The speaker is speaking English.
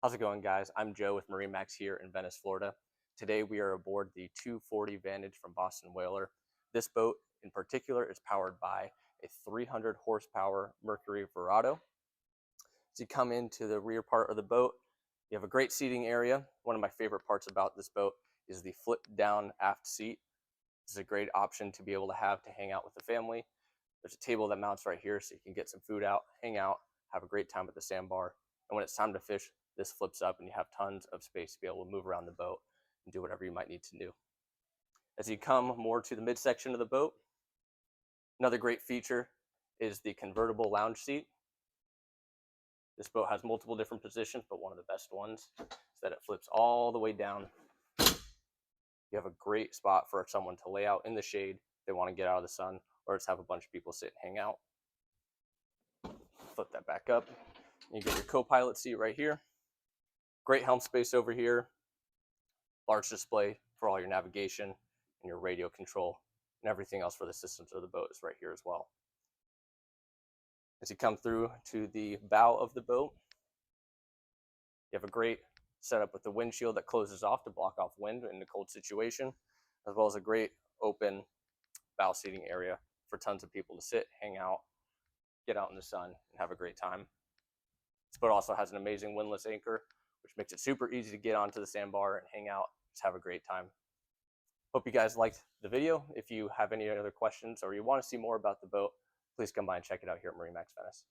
How's it going, guys? I'm Joe with MarineMax here in Venice, Florida. Today we are aboard the 240 Vantage from Boston Whaler. This boat in particular is powered by a 300 horsepower Mercury Verado. As you come into the rear part of the boat, you have a great seating area. One of my favorite parts about this boat is the flip down aft seat. This is a great option to be able to have to hang out with the family. There's a table that mounts right here so you can get some food out, hang out, have a great time at the sandbar. And when it's time to fish, this flips up and you have tons of space to be able to move around the boat and do whatever you might need to do. As you come more to the midsection of the boat, another great feature is the convertible lounge seat. This boat has multiple different positions, but one of the best ones is that it flips all the way down. You have a great spot for someone to lay out in the shade if they want to get out of the sun, or just have a bunch of people sit and hang out. Flip that back up. You get your co-pilot seat right here. Great helm space over here. Large display for all your navigation and your radio control, and everything else for the systems of the boat is right here as well. As you come through to the bow of the boat, you have a great setup with the windshield that closes off to block off wind in a cold situation, as well as a great open bow seating area for tons of people to sit, hang out, get out in the sun, and have a great time. This boat also has an amazing windlass anchor, which makes it super easy to get onto the sandbar and hang out, just have a great time. Hope you guys liked the video. If you have any other questions or you want to see more about the boat, please come by and check it out here at MarineMax Venice.